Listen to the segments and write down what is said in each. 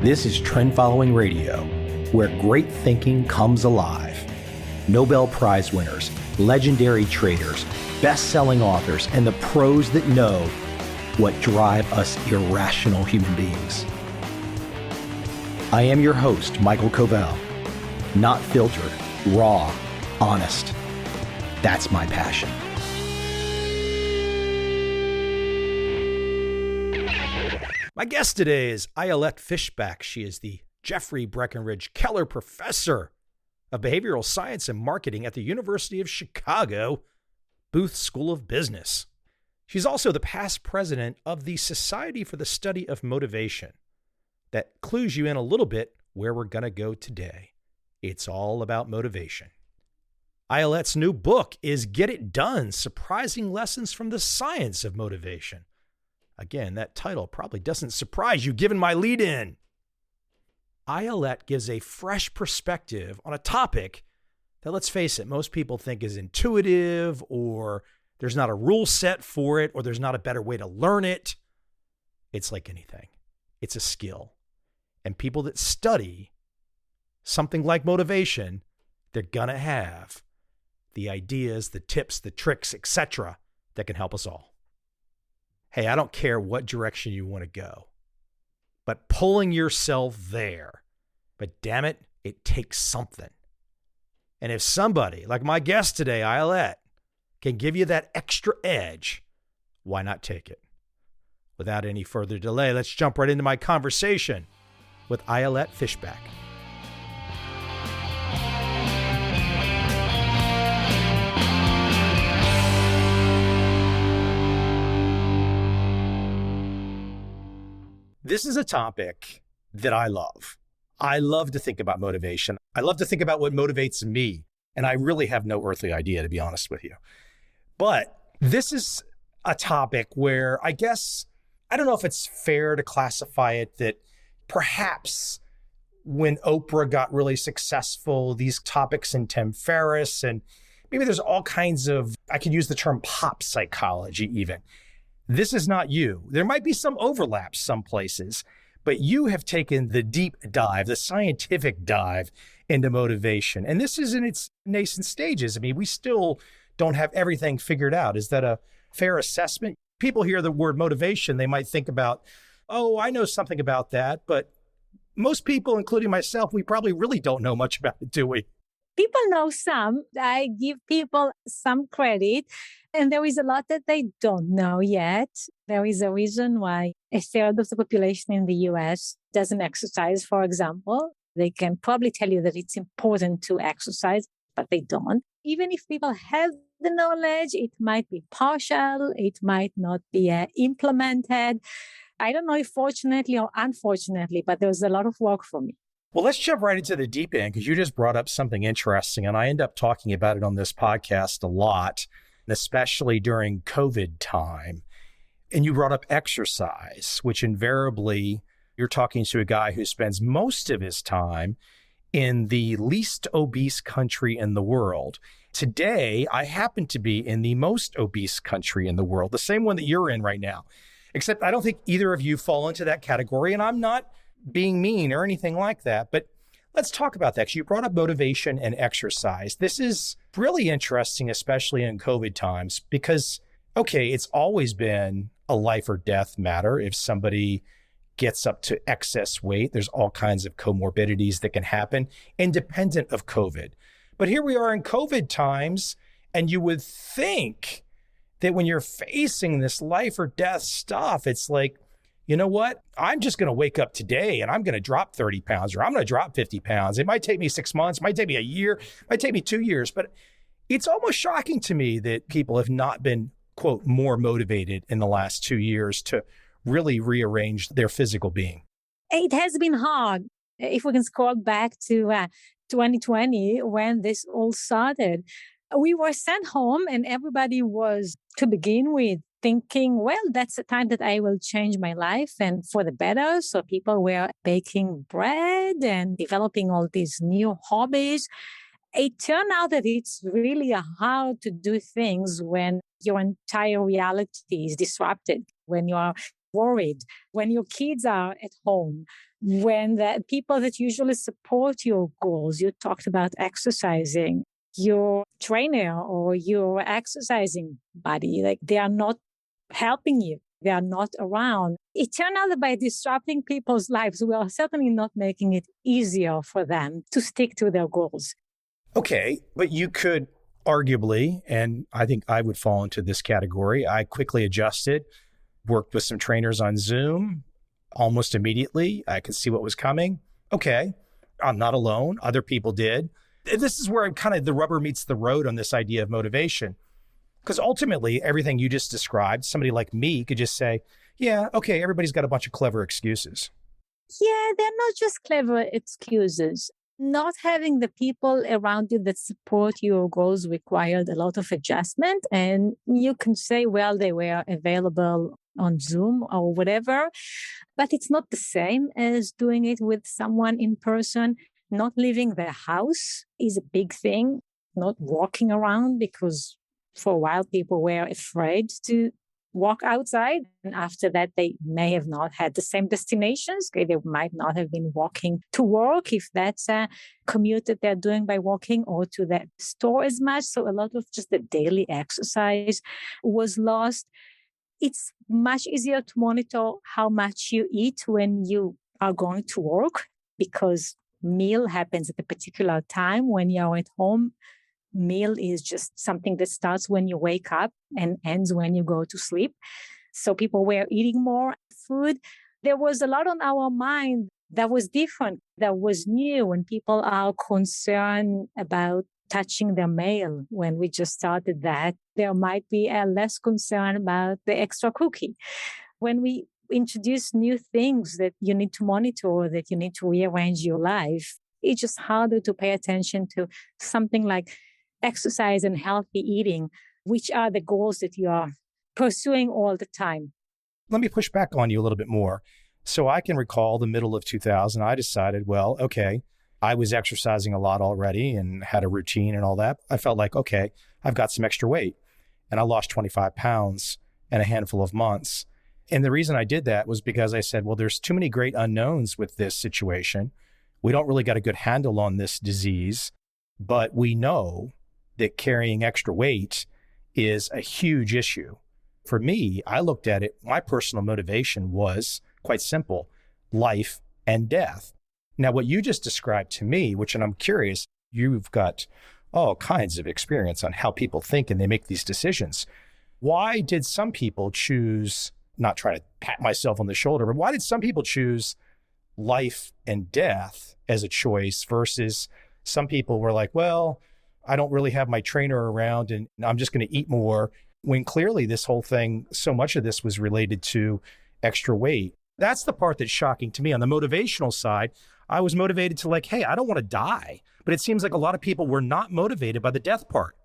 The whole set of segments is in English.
This is Trend Following Radio, where great thinking comes alive. Nobel Prize winners, legendary traders, best-selling authors, and the pros that know what drive us irrational human beings. I am your host, MICHAEL Coveel. Not filtered, raw, honest. That's my passion. My guest today is Ayelet Fishbach. She is the Jeffrey Breakenridge Keller Professor of Behavioral Science and Marketing at the University of Chicago, Booth School of Business. She's also the past president of the Society for the Study of Motivation. That clues you in a little bit where we're going to go today. It's all about motivation. Ayelet's new book is Get It Done, Surprising Lessons from the Science of Motivation. Again, that title probably doesn't surprise you given my lead in. Ayelet gives a fresh perspective on a topic that, let's face it, most people think is intuitive, or there's not a rule set for it, or there's not a better way to learn it. It's like anything. It's a skill. And people that study something like motivation, they're going to have the ideas, the tips, the tricks, etc. that can help us all. Hey, I don't care what direction you want to go, but pulling yourself there. But damn it, it takes something. And if somebody, like my guest today, Ayelet, can give you that extra edge, why not take it? Without any further delay, let's jump right into my conversation with Ayelet Fishbach. This is a topic that I love. I love to think about motivation. I love to think about what motivates me. And I really have no earthly idea, to be honest with you. But this is a topic where I guess, I don't know if it's fair to classify it that perhaps when Oprah got really successful, these topics in Tim Ferriss, and maybe there's all kinds of, I could use the term pop psychology even. This is not you. There might be some overlaps some places, but you have taken the deep dive, the scientific dive into motivation. And this is in its nascent stages. I mean, we still don't have everything figured out. Is that a fair assessment? People hear the word motivation, they might think about, oh, I know something about that. But most people, including myself, we probably really don't know much about it, do we? People know some. I give people some credit. And there is a lot that they don't know yet. There is a reason why a third of the population in the US doesn't exercise, for example. They can probably tell you that it's important to exercise, but they don't. Even if people have the knowledge, it might be partial. It might not be implemented. I don't know if fortunately or unfortunately, but there's a lot of work for me. Well, let's jump right into the deep end because you just brought up something interesting, and I end up talking about it on this podcast a lot, especially during COVID time. And you brought up exercise, which invariably you're talking to a guy who spends most of his time in the least obese country in the world. Today, I happen to be in the most obese country in the world, the same one that you're in right now. Except I don't think either of you fall into that category, and I'm not being mean or anything like that. But let's talk about that. You brought up motivation and exercise. This is really interesting, especially in COVID times, because, okay, it's always been a life or death matter. If somebody gets up to excess weight, there's all kinds of comorbidities that can happen independent of COVID. But here we are in COVID times, and you would think that when you're facing this life or death stuff, it's like, you know what? I'm just going to wake up today and I'm going to drop 30 pounds or I'm going to drop 50 pounds. It might take me 6 months, it might take me a year, it might take me 2 years. But it's almost shocking to me that people have not been, quote, more motivated in the last 2 years to really rearrange their physical being. It has been hard. If we can scroll back to 2020 when this all started, we were sent home and everybody was, to begin with, thinking, well, that's the time that I will change my life and for the better. So people were baking bread and developing all these new hobbies. It turned out that it's really hard to do things when your entire reality is disrupted, when you are worried, when your kids are at home, when the people that usually support your goals, you talked about exercising, your trainer or your exercising buddy, like they are not helping you. They are not around. It turned out that by disrupting people's lives, we are certainly not making it easier for them to stick to their goals. Okay, but you could arguably, and I think I would fall into this category, I quickly adjusted, worked with some trainers on Zoom almost immediately. I could see what was coming. Okay, I'm not alone. Other people did. This is where kind of the rubber meets the road on this idea of motivation. Because ultimately, everything you just described, somebody like me could just say, yeah, okay, everybody's got a bunch of clever excuses. Yeah, they're not just clever excuses. Not having the people around you that support your goals required a lot of adjustment. And you can say, well, they were available on Zoom or whatever, but it's not the same as doing it with someone in person. Not leaving the house is a big thing. Not walking around, because for a while people were afraid to walk outside. And after that, they may have not had the same destinations. Okay, they might not have been walking to work if that's a commute that they're doing by walking, or to that store as much. So a lot of just the daily exercise was lost. It's much easier to monitor how much you eat when you are going to work, because meal happens at a particular time when you're at home. Meal is just something that starts when you wake up and ends when you go to sleep. So people were eating more food. There was a lot on our mind that was different, that was new, when people are concerned about touching their mail. When we just started that, there might be a less concern about the extra cookie. When we introduce new things that you need to monitor, that you need to rearrange your life, it's just harder to pay attention to something like exercise and healthy eating, which are the goals that you are pursuing all the time. Let me push back on you a little bit more. So I can recall the middle of 2000, I decided, well, okay, I was exercising a lot already and had a routine and all that. I felt like, okay, I've got some extra weight. And I lost 25 pounds in a handful of months. And the reason I did that was because I said, well, there's too many great unknowns with this situation. We don't really got a good handle on this disease, but we know that carrying extra weight is a huge issue. For me, I looked at it, my personal motivation was quite simple, life and death. Now, what you just described to me, which, and I'm curious, you've got all kinds of experience on how people think and they make these decisions. Why did some people choose, not trying to pat myself on the shoulder, but why did some people choose life and death as a choice versus some people were like, well, I don't really have my trainer around and I'm just going to eat more, when clearly this whole thing, so much of this was related to extra weight. That's the part that's shocking to me. On the motivational side, I was motivated to like, hey, I don't want to die. But it seems like a lot of people were not motivated by the death part.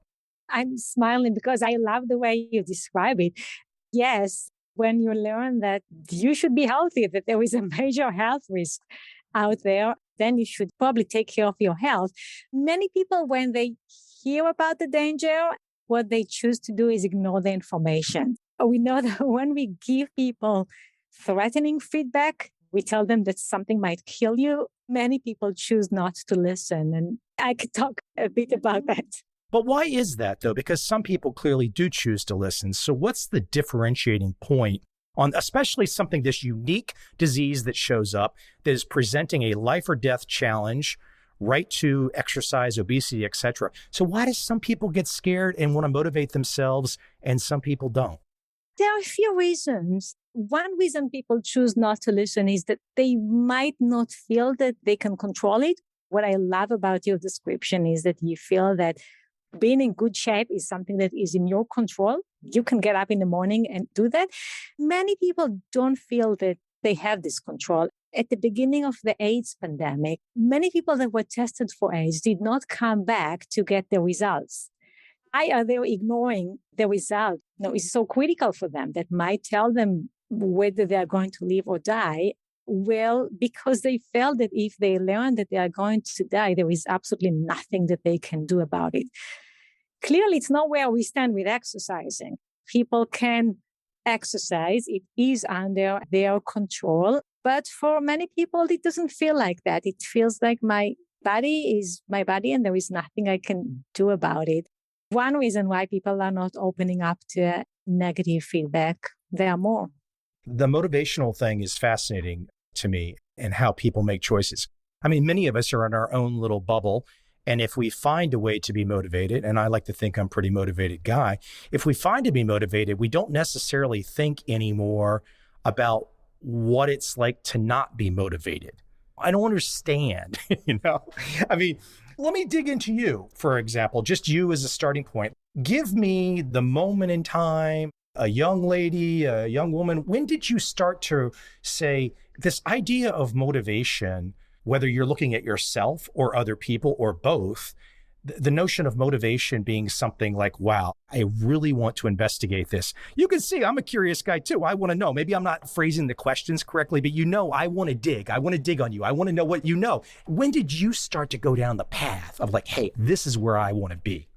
I'm smiling because I love the way you describe it. Yes, when you learn that you should be healthy, that there is a major health risk out there, then you should probably take care of your health. Many people, when they hear about the danger, what they choose to do is ignore the information. We know that when we give people threatening feedback, we tell them that something might kill you, many people choose not to listen. And I could talk a bit about that. But why is that, though? Because some people clearly do choose to listen. So what's the differentiating point on especially something, this unique disease that shows up, that is presenting a life or death challenge, right to exercise, obesity, etc. So why do some people get scared and want to motivate themselves and some people don't? There are a few reasons. One reason people choose not to listen is that they might not feel that they can control it. What I love about your description is that you feel that being in good shape is something that is in your control. You can get up in the morning and do that. Many people don't feel that they have this control. At the beginning of the AIDS pandemic, many people that were tested for AIDS did not come back to get the results. Why are they ignoring the result? No, it's so critical for them that might tell them whether they are going to live or die. Well, because they felt that if they learn that they are going to die, there is absolutely nothing that they can do about it. Clearly, it's not where we stand with exercising. People can exercise. It is under their control. But for many people, it doesn't feel like that. It feels like my body is my body and there is nothing I can do about it. One reason why people are not opening up to negative feedback, there are more. The motivational thing is fascinating to me and how people make choices. I mean, many of us are in our own little bubble. And if we find a way to be motivated, and I like to think I'm a pretty motivated guy, if we find to be motivated, we don't necessarily think anymore about what it's like to not be motivated. I don't understand, I mean, let me dig into you, for example, just you as a starting point. Give me the moment in time, a young lady, a young woman. When did you start to say this idea of motivation, whether you're looking at yourself or other people or both, the notion of motivation being something like, wow, I really want to investigate this. You can see I'm a curious guy too. I want to know. Maybe I'm not phrasing the questions correctly, but I want to dig. I want to dig on you. I want to know what you know. When did you start to go down the path of like, hey, this is where I want to be?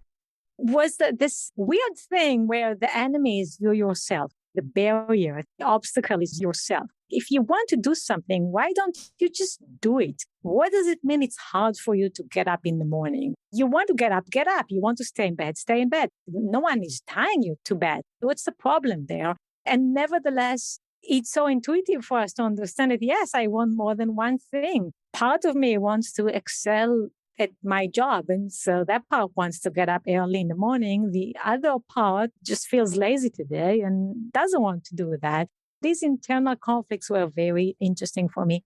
Was that this weird thing where the enemy is you yourself, the barrier, the obstacle is yourself. If you want to do something, why don't you just do it? What does it mean it's hard for you to get up in the morning? You want to get up, get up. You want to stay in bed, stay in bed. No one is tying you to bed. What's the problem there? And nevertheless, it's so intuitive for us to understand that, yes, I want more than one thing. Part of me wants to excel at my job. And so that part wants to get up early in the morning. The other part just feels lazy today and doesn't want to do that. These internal conflicts were very interesting for me.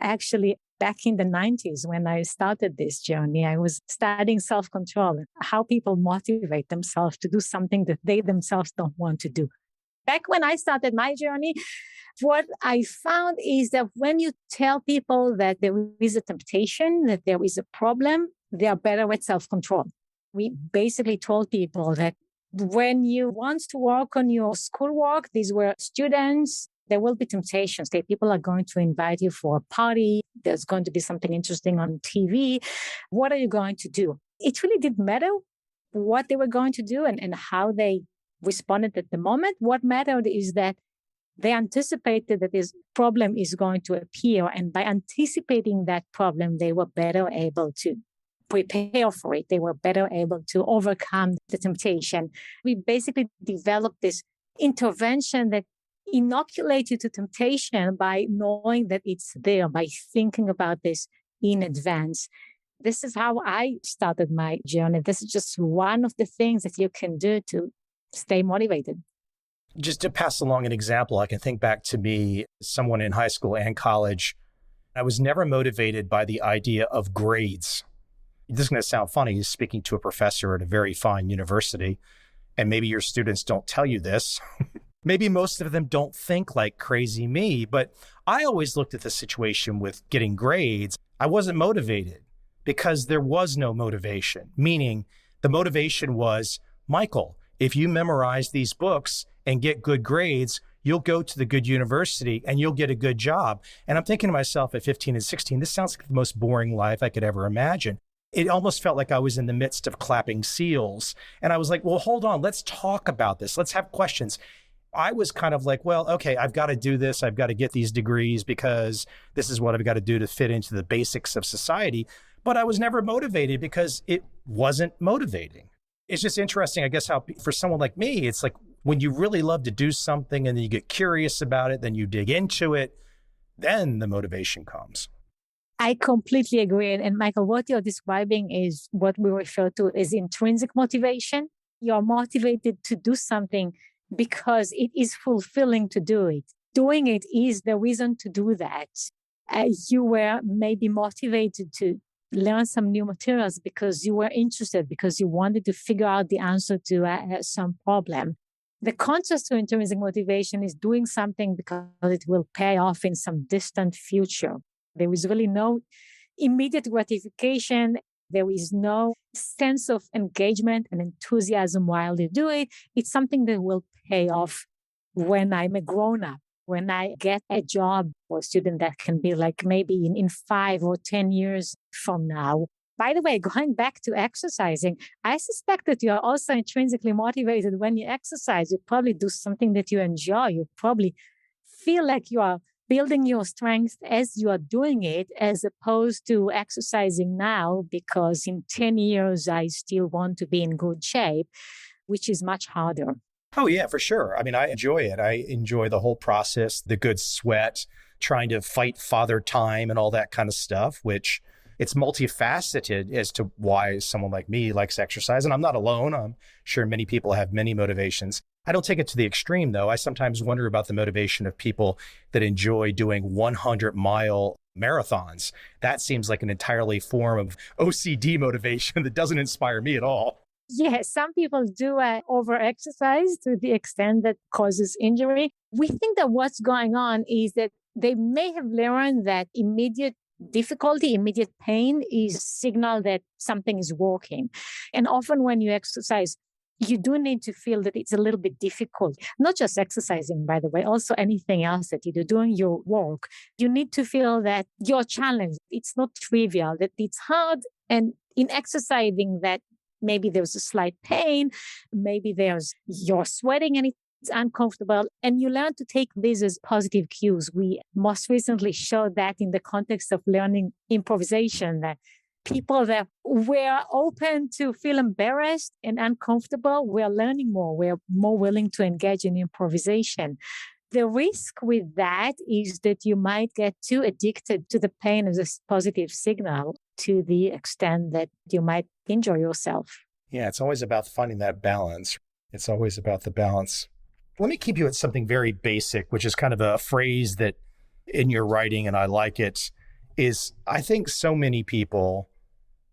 Actually, back in the 90s, when I started this journey, I was studying self-control, how people motivate themselves to do something that they themselves don't want to do. Back when I started my journey, what I found is that when you tell people that there is a temptation, that there is a problem, they are better at self-control. We basically told people that when you want to work on your schoolwork, these were students, there will be temptations. People are going to invite you for a party. There's going to be something interesting on TV. What are you going to do? It really didn't matter what they were going to do and how they responded at the moment. What mattered is that they anticipated that this problem is going to appear. And by anticipating that problem, they were better able to prepare for it. They were better able to overcome the temptation. We basically developed this intervention that inoculates you to temptation by knowing that it's there, by thinking about this in advance. This is how I started my journey. This is just one of the things that you can do to stay motivated. Just to pass along an example, I can think back to me, someone in high school and college. I was never motivated by the idea of grades. This is going to sound funny, speaking to a professor at a very fine university, and maybe your students don't tell you this. Maybe most of them don't think like crazy me, but I always looked at the situation with getting grades. I wasn't motivated because there was no motivation, meaning the motivation was, Michael, if you memorize these books and get good grades, you'll go to the good university and you'll get a good job. And I'm thinking to myself at 15 and 16, this sounds like the most boring life I could ever imagine. It almost felt like I was in the midst of clapping seals. And I was like, well, hold on, let's talk about this. Let's have questions. I was kind of like, well, okay, I've got to do this. I've got to get these degrees because this is what I've got to do to fit into the basics of society. But I was never motivated because it wasn't motivating. It's just interesting, I guess, how for someone like me, it's like when you really love to do something and then you get curious about it, then you dig into it, then the motivation comes. I completely agree. And Michael, what you're describing is what we refer to as intrinsic motivation. You're motivated to do something because it is fulfilling to do it. Doing it is the reason to do that. You were maybe motivated to learn some new materials because you were interested, because you wanted to figure out the answer to some problem. The contrast to intrinsic motivation is doing something because it will pay off in some distant future. There is really no immediate gratification. There is no sense of engagement and enthusiasm while you do it. It's something that will pay off when I'm a grown-up, when I get a job or a student that can be like maybe in 5 or 10 years from now. By the way, going back to exercising, I suspect that you are also intrinsically motivated when you exercise. You probably do something that you enjoy. You probably feel like you are building your strength as you are doing it, as opposed to exercising now because in 10 years, I still want to be in good shape, which is much harder. Oh, yeah, for sure. I mean, I enjoy it. I enjoy the whole process, the good sweat, trying to fight father time and all that kind of stuff, which it's multifaceted as to why someone like me likes exercise. And I'm not alone. I'm sure many people have many motivations. I don't take it to the extreme, though. I sometimes wonder about the motivation of people that enjoy doing 100-mile marathons. That seems like an entirely form of OCD motivation that doesn't inspire me at all. Yes, some people do over-exercise to the extent that causes injury. We think that what's going on is that they may have learned that immediate difficulty, immediate pain is signal that something is working. And often when you exercise, you do need to feel that it's a little bit difficult. Not just exercising, by the way, also anything else that you do, doing your work. You need to feel that you're challenged. It's not trivial, that it's hard. And in exercising that, maybe there's a slight pain, maybe you're sweating and it's uncomfortable, and you learn to take these as positive cues. We most recently showed that in the context of learning improvisation, that people that were open to feel embarrassed and uncomfortable, we're learning more. We're more willing to engage in improvisation. The risk with that is that you might get too addicted to the pain as a positive signal to the extent that you might injure yourself. Yeah, it's always about finding that balance. It's always about the balance. Let me keep you at something very basic, which is kind of a phrase that in your writing, and I like it, is I think so many people,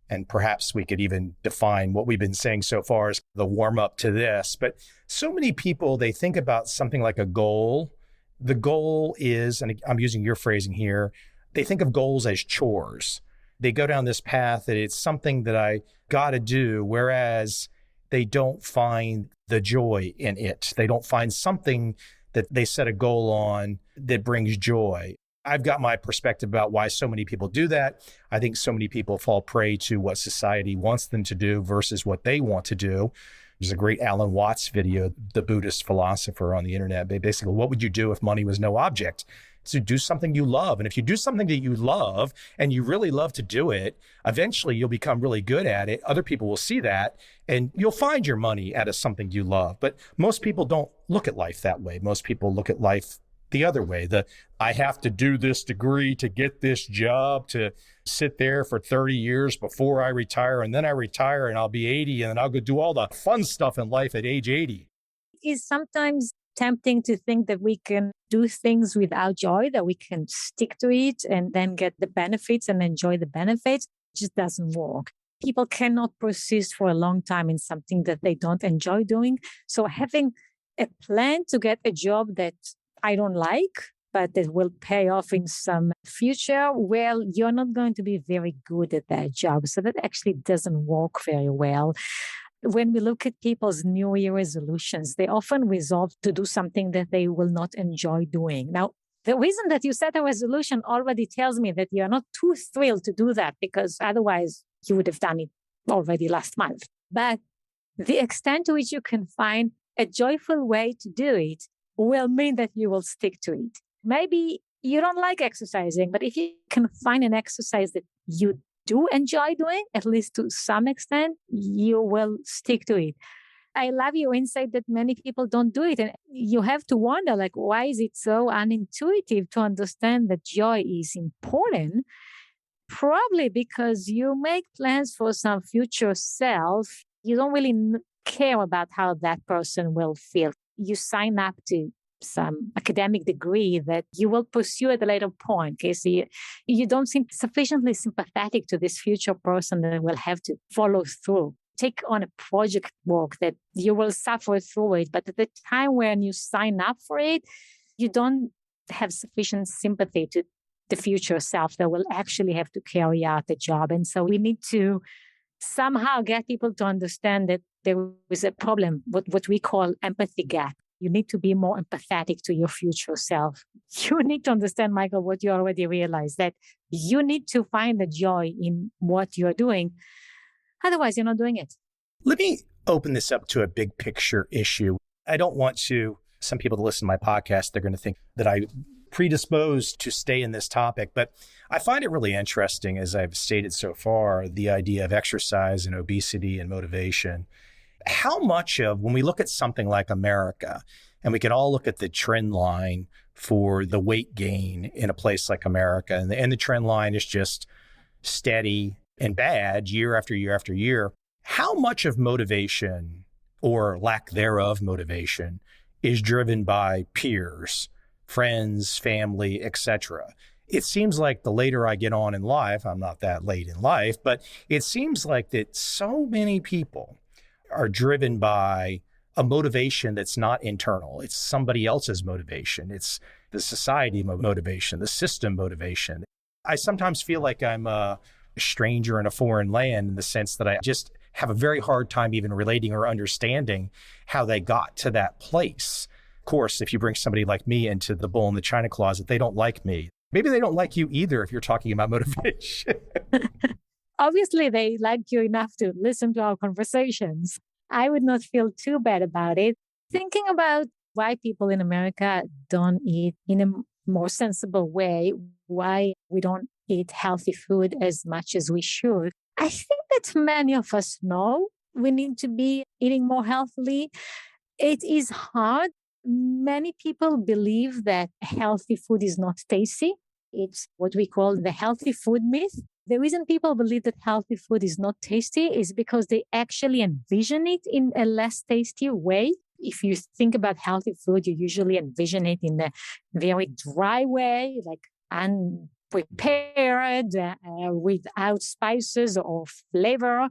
and perhaps we could even define what we've been saying so far as the warm up to this, but so many people, they think about something like a goal. The goal is, and I'm using your phrasing here, they think of goals as chores. They go down this path that it's something that I got to do, whereas they don't find the joy in it. They don't find something that they set a goal on that brings joy. I've got my perspective about why so many people do that. I think so many people fall prey to what society wants them to do versus what they want to do. There's a great Alan Watts video, the Buddhist philosopher on the internet. Basically, what would you do if money was no object? So do something you love. And if you do something that you love and you really love to do it, eventually you'll become really good at it. Other people will see that and you'll find your money out of something you love. But most people don't look at life that way. Most people look at life the other way. I have to do this degree to get this job, to sit there for 30 years before I retire. And then I retire and I'll be 80 and then I'll go do all the fun stuff in life at age 80. It's sometimes tempting to think that we can do things without joy, that we can stick to it and then get the benefits and enjoy the benefits. It just doesn't work. People cannot persist for a long time in something that they don't enjoy doing. So having a plan to get a job that I don't like, but that will pay off in some future, well, you're not going to be very good at that job. So that actually doesn't work very well. When we look at people's New Year resolutions, they often resolve to do something that they will not enjoy doing. Now, the reason that you set a resolution already tells me that you're not too thrilled to do that, because otherwise you would have done it already last month. But the extent to which you can find a joyful way to do it will mean that you will stick to it. Maybe you don't like exercising, but if you can find an exercise that you do enjoy doing, at least to some extent, you will stick to it. I love your insight that many people don't do it. And you have to wonder, like, why is it so unintuitive to understand that joy is important? Probably because you make plans for some future self. You don't really care about how that person will feel. You sign up to some academic degree that you will pursue at a later point. Okay? So you don't seem sufficiently sympathetic to this future person that will have to follow through. Take on a project work that you will suffer through it, but at the time when you sign up for it, you don't have sufficient sympathy to the future self that will actually have to carry out the job. And so we need to somehow get people to understand that there is a problem, what we call empathy gap. you need to be more empathetic to your future self. You need to understand, Michael, what you already realized, that you need to find the joy in what you're doing. Otherwise, you're not doing it. Let me open this up to a big picture issue. I don't want some people that listen to my podcast, they're going to think that I'm predisposed to stay in this topic, but I find it really interesting, as I've stated so far, the idea of exercise and obesity and motivation. How much of, when we look at something like America, and we can all look at the trend line for the weight gain in a place like America, and the trend line is just steady and bad year after year after year, how much of motivation or lack thereof motivation is driven by peers, friends, family, etc.? It seems like the later I get on in life, I'm not that late in life, but it seems like that so many people are driven by a motivation that's not internal. It's somebody else's motivation. It's the society motivation, the system motivation. I sometimes feel like I'm a stranger in a foreign land, in the sense that I just have a very hard time even relating or understanding how they got to that place. Of course, if you bring somebody like me into the bull in the china closet, they don't like me. Maybe they don't like you either if you're talking about motivation. Obviously, they like you enough to listen to our conversations. I would not feel too bad about it. Thinking about why people in America don't eat in a more sensible way, why we don't eat healthy food as much as we should. I think that many of us know we need to be eating more healthily. It is hard. Many people believe that healthy food is not tasty. It's what we call the healthy food myth. The reason people believe that healthy food is not tasty is because they actually envision it in a less tasty way. If you think about healthy food, you usually envision it in a very dry way, like unprepared, without spices or flavor.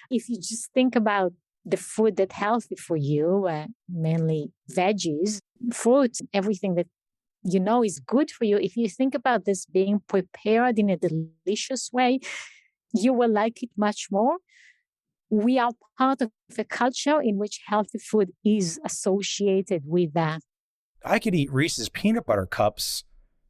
If you just think about the food that's healthy for you, mainly veggies, fruits, everything that you know is good for you. If you think about this being prepared in a delicious way, you will like it much more. We are part of a culture in which healthy food is associated with that. I could eat Reese's peanut butter cups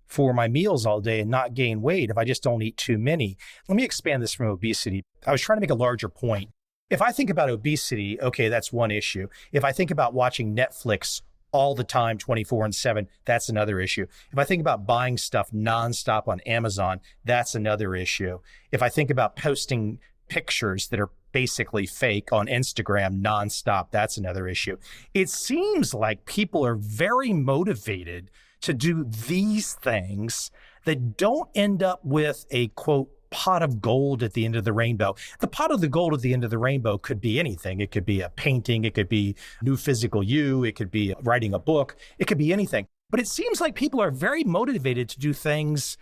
for my meals all day and not gain weight if I just don't eat too many. Let me expand this from obesity. I was trying to make a larger point. If I think about obesity, okay, that's one issue. If I think about watching Netflix all the time, 24/7, that's another issue. If I think about buying stuff nonstop on Amazon, that's another issue. If I think about posting pictures that are basically fake on Instagram nonstop, that's another issue. It seems like people are very motivated to do these things that don't end up with a, quote, pot of gold at the end of the rainbow. The pot of the gold at the end of the rainbow could be anything. It could be a painting. It could be new physical you. It could be writing a book. It could be anything. But it seems like people are very motivated to do things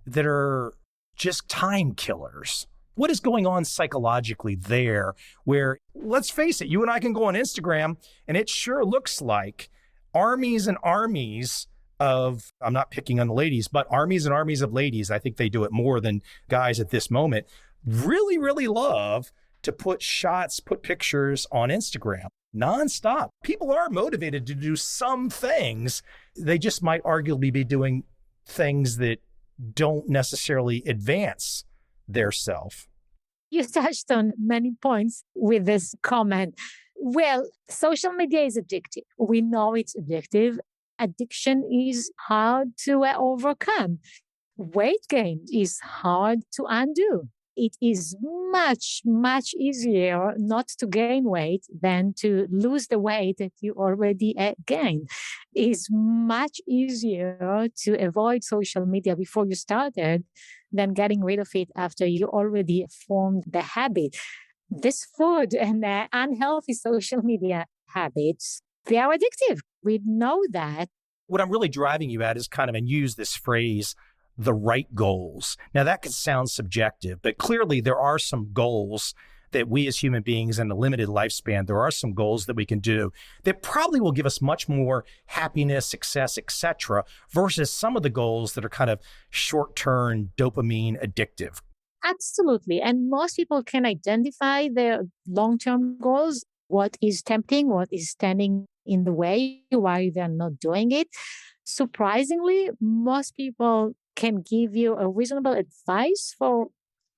that are just time killers. What is going on psychologically there where, let's face it, you and I can go on Instagram and it sure looks like armies and armies of, I'm not picking on the ladies, but armies and armies of ladies, I think they do it more than guys at this moment, really, really love to put pictures on Instagram nonstop. People are motivated to do some things. They just might arguably be doing things that don't necessarily advance their self. You touched on many points with this comment. Well, social media is addictive. We know it's addictive. Addiction is hard to overcome. Weight gain is hard to undo. It is much, much easier not to gain weight than to lose the weight that you already gained. It's much easier to avoid social media before you started than getting rid of it after you already formed the habit. This food and unhealthy social media habits, they are addictive. We know that. What I'm really driving you at is kind of, and use this phrase, the right goals. Now that could sound subjective, but clearly there are some goals that we as human beings in a limited lifespan, there are some goals that we can do that probably will give us much more happiness, success, etc., versus some of the goals that are kind of short-term dopamine addictive. Absolutely. And most people can identify their long-term goals, what is tempting, what is standing in the way why they're not doing it. Surprisingly, most people can give you a reasonable advice for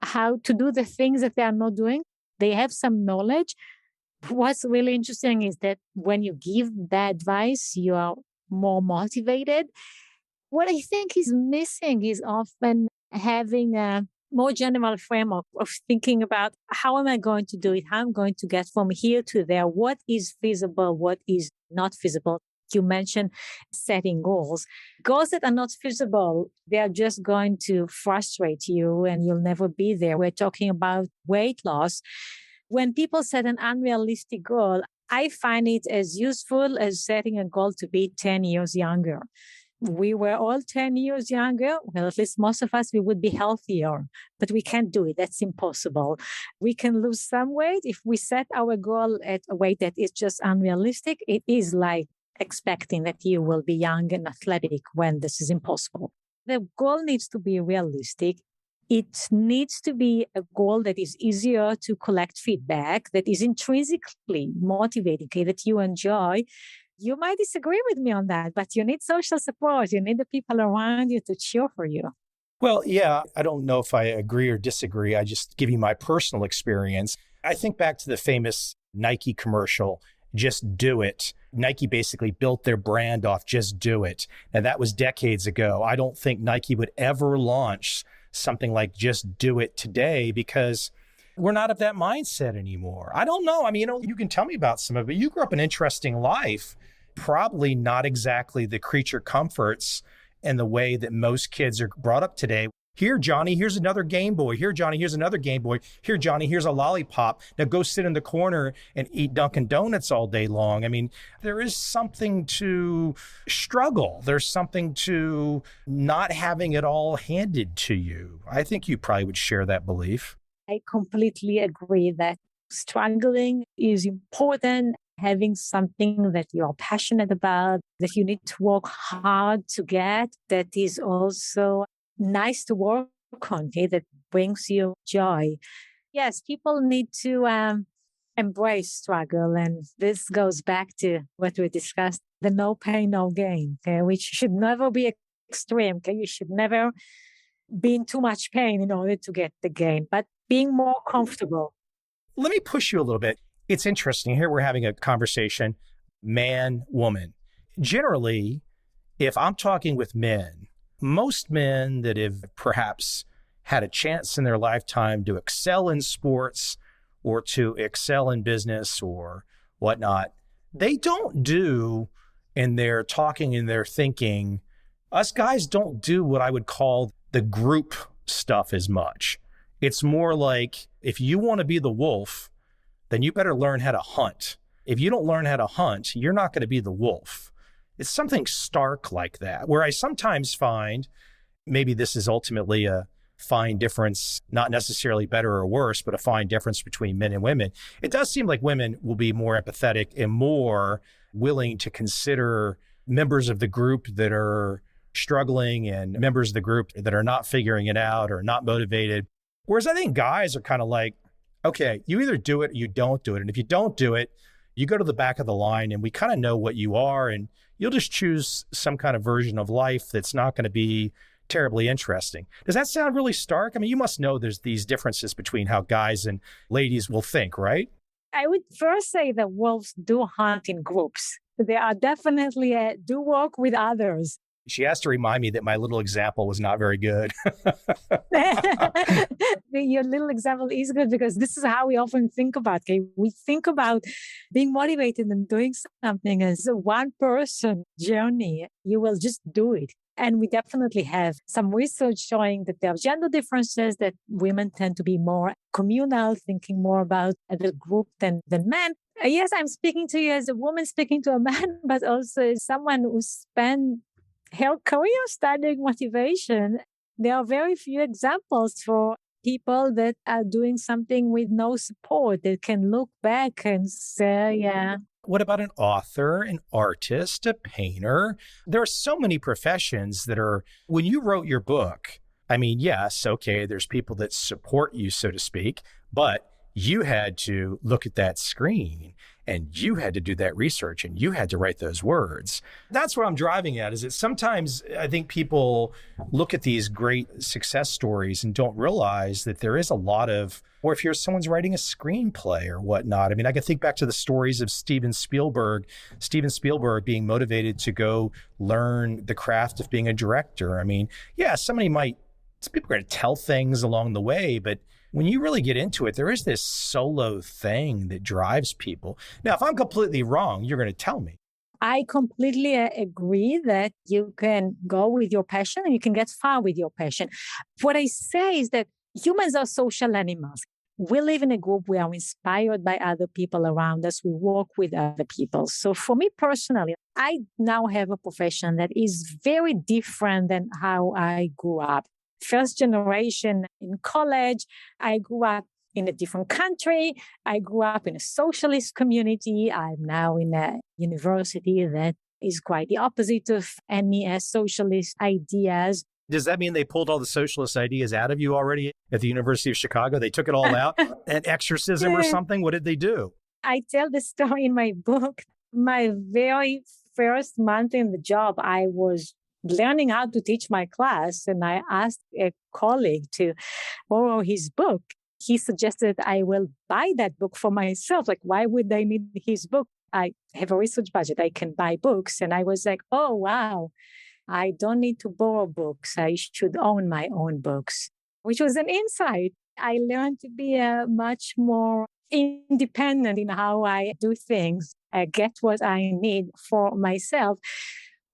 how to do the things that they are not doing. They have some knowledge. What's really interesting is that when you give that advice, you are more motivated. What I think is missing is often having a more general framework of thinking about how am I going to do it? How I'm going to get from here to there? What is feasible? What is not feasible? You mentioned setting goals. Goals that are not feasible, they are just going to frustrate you and you'll never be there. We're talking about weight loss. When people set an unrealistic goal, I find it as useful as setting a goal to be 10 years younger. We were all 10 years younger. Well, at least most of us, we would be healthier, but we can't do it. That's impossible. We can lose some weight. If we set our goal at a weight that is just unrealistic, it is like expecting that you will be young and athletic when this is impossible. The goal needs to be realistic. It needs to be a goal that is easier to collect feedback, that is intrinsically motivating, okay, that you enjoy. You might disagree with me on that, but you need social support. You need the people around you to cheer for you. Well, yeah, I don't know if I agree or disagree. I just give you my personal experience. I think back to the famous Nike commercial, Just Do It. Nike basically built their brand off Just Do It. And that was decades ago. I don't think Nike would ever launch something like Just Do It today because we're not of that mindset anymore. I don't know. I mean, you can tell me about some of it. You grew up an interesting life, probably not exactly the creature comforts and the way that most kids are brought up today. Here, Johnny, here's another Game Boy. Here, Johnny, here's another Game Boy. Here, Johnny, here's a lollipop. Now go sit in the corner and eat Dunkin' Donuts all day long. I mean, there is something to struggle. There's something to not having it all handed to you. I think you probably would share that belief. I completely agree that struggling is important. Having something that you're passionate about, that you need to work hard to get, that is also nice to work on, okay, that brings you joy. Yes, people need to embrace struggle. And this goes back to what we discussed, the no pain, no gain, okay, which should never be extreme. Okay, you should never be in too much pain in order to get the gain, but being more comfortable. Let me push you a little bit. It's interesting. Here we're having a conversation, man, woman. Generally, if I'm talking with men, most men that have perhaps had a chance in their lifetime to excel in sports or to excel in business or whatnot, they don't do in their talking and their thinking. Us guys don't do what I would call the group stuff as much. It's more like, if you want to be the wolf, then you better learn how to hunt. If you don't learn how to hunt, you're not going to be the wolf. It's something stark like that, where I sometimes find, maybe this is ultimately a fine difference, not necessarily better or worse, but a fine difference between men and women. It does seem like women will be more empathetic and more willing to consider members of the group that are struggling and members of the group that are not figuring it out or not motivated. Whereas I think guys are kind of like, okay, you either do it or you don't do it. And if you don't do it, you go to the back of the line and we kind of know what you are, and you'll just choose some kind of version of life that's not going to be terribly interesting. Does that sound really stark? I mean, you must know there's these differences between how guys and ladies will think, right? I would first say that wolves do hunt in groups. They are definitely do work with others. She has to remind me that my little example was not very good. Your little example is good because this is how we often think about it. Okay? We think about being motivated and doing something as a one-person journey. You will just do it. And we definitely have some research showing that there are gender differences, that women tend to be more communal, thinking more about the group than men. Yes, I'm speaking to you as a woman speaking to a man, but also as someone who spent her career studying motivation. There are very few examples for people that are doing something with no support, that can look back and say, yeah. What about an author, an artist, a painter? There are so many professions that are, when you wrote your book, I mean, yes, okay, there's people that support you, so to speak, but you had to look at that screen and you had to do that research and you had to write those words. That's what I'm driving at, is that sometimes I think people look at these great success stories and don't realize that there is a lot of, or if someone's writing a screenplay or whatnot. I mean, I can think back to the stories of Steven Spielberg being motivated to go learn the craft of being a director. I mean, yeah, people are going to tell things along the way, but when you really get into it, there is this solo thing that drives people. Now, if I'm completely wrong, you're going to tell me. I completely agree that you can go with your passion and you can get far with your passion. What I say is that humans are social animals. We live in a group. We are inspired by other people around us. We work with other people. So for me personally, I now have a profession that is very different than how I grew up. First generation in college, I grew up in a different country. I grew up in a socialist community. I'm now in a university that is quite the opposite of any socialist ideas. Does that mean they pulled all the socialist ideas out of you already at the University of Chicago? They took it all out? An exorcism or something? What did they do? I tell the story in my book. My very first month in the job, I was learning how to teach my class, and I asked a colleague to borrow his book. He suggested I will buy that book for myself. Like, why would I need his book? I have a research budget. I can buy books. And I was like, oh, wow, I don't need to borrow books. I should own my own books, which was an insight. I learned to be much more independent in how I do things. I get what I need for myself.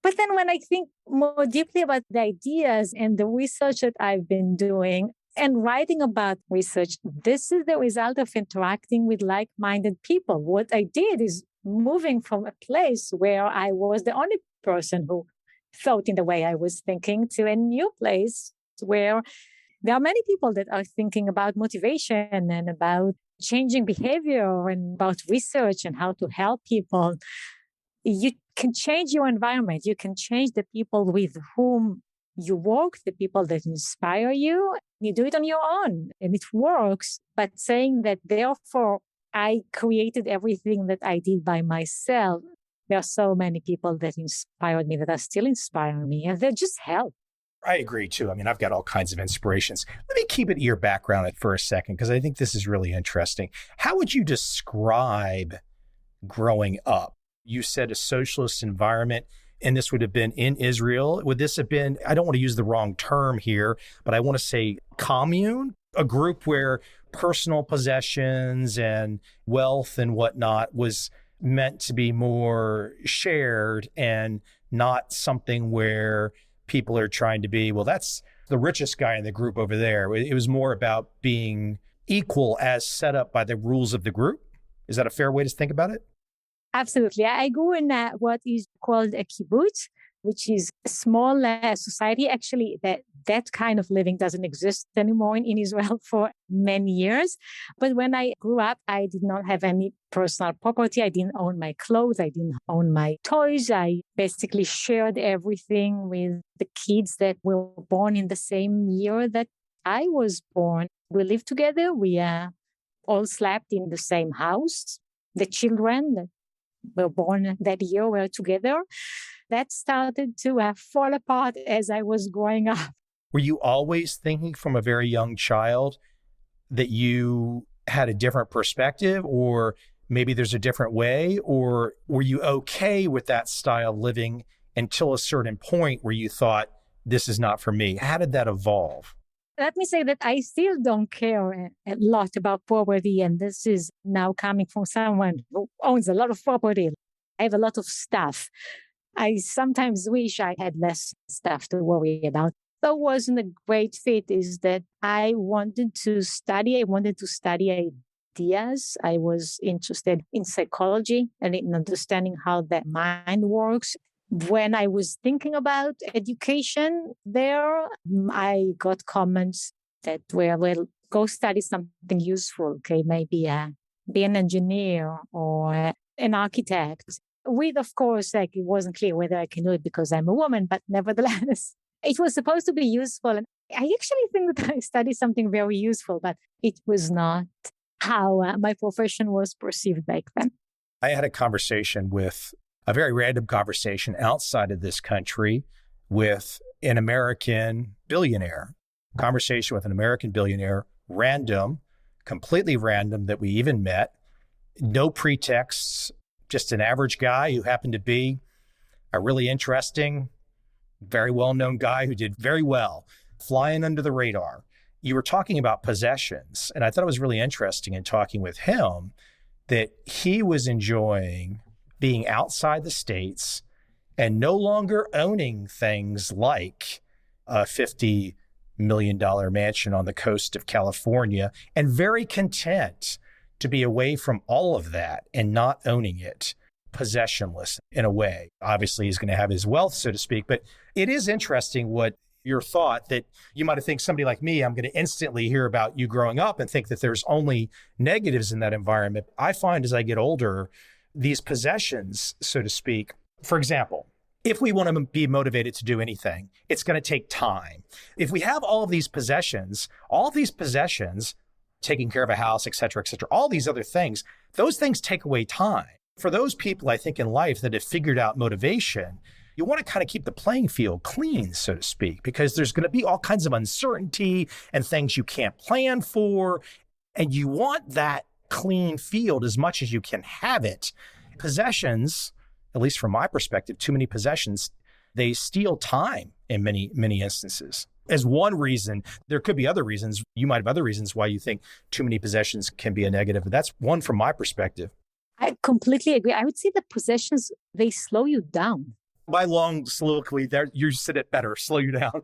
But then when I think more deeply about the ideas and the research that I've been doing and writing about research, this is the result of interacting with like-minded people. What I did is moving from a place where I was the only person who thought in the way I was thinking to a new place where there are many people that are thinking about motivation and about changing behavior and about research and how to help people. You can change your environment. You can change the people with whom you work, the people that inspire you. You do it on your own and it works. But saying that, therefore, I created everything that I did by myself. There are so many people that inspired me, that are still inspiring me, and they just help. I agree, too. I mean, I've got all kinds of inspirations. Let me keep it to your background for a second, because I think this is really interesting. How would you describe growing up? You said a socialist environment, and this would have been in Israel. Would this have been, I don't want to use the wrong term here, but I want to say commune, a group where personal possessions and wealth and whatnot was meant to be more shared and not something where people are trying to be, well, that's the richest guy in the group over there. It was more about being equal as set up by the rules of the group. Is that a fair way to think about it? Absolutely. I grew in what is called a kibbutz, which is a small society. Actually, that kind of living doesn't exist anymore in Israel for many years. But when I grew up, I did not have any personal property. I didn't own my clothes. I didn't own my toys. I basically shared everything with the kids that were born in the same year that I was born. We lived together. We all slept in the same house. The children that were born that year were together. That started to fall apart as I was growing up. Were you always thinking from a very young child that you had a different perspective, or maybe there's a different way, or were you okay with that style of living until a certain point where you thought, this is not for me? How did that evolve? Let me say that I still don't care a lot about property. And this is now coming from someone who owns a lot of property. I have a lot of stuff. I sometimes wish I had less stuff to worry about. That wasn't a great fit, is that I wanted to study. Ideas. I was interested in psychology and in understanding how the mind works. When I was thinking about education there, I got comments that were, well, go study something useful. Okay, maybe be an engineer or an architect. With, of course, like, it wasn't clear whether I can do it because I'm a woman, but nevertheless, it was supposed to be useful. And I actually think that I studied something very useful, but it was not how my profession was perceived back then. I had a conversation with a very random conversation outside of this country with an American billionaire. Conversation with an American billionaire, random, completely random that we even met. No pretexts, just an average guy who happened to be a really interesting, very well-known guy who did very well, flying under the radar. You were talking about possessions, and I thought it was really interesting in talking with him that he was enjoying being outside the States and no longer owning things like a $50 million mansion on the coast of California, and very content to be away from all of that and not owning it, possessionless in a way. Obviously, he's going to have his wealth, so to speak, but it is interesting what your thought that you might think somebody like me, I'm going to instantly hear about you growing up and think that there's only negatives in that environment. I find as I get older, these possessions, so to speak, for example, if we want to be motivated to do anything, it's going to take time. If we have all of these possessions, taking care of a house, et cetera, all these other things, those things take away time. For those people, I think, in life that have figured out motivation, you want to kind of keep the playing field clean, so to speak, because there's going to be all kinds of uncertainty and things you can't plan for. And you want that clean field as much as you can have it. Possessions, at least from my perspective, too many possessions, they steal time in many, many instances. As one reason, there could be other reasons. You might have other reasons why you think too many possessions can be a negative, but that's one from my perspective. I completely agree. I would say the possessions, they slow you down. My long soliloquy there, you said it better, slow you down.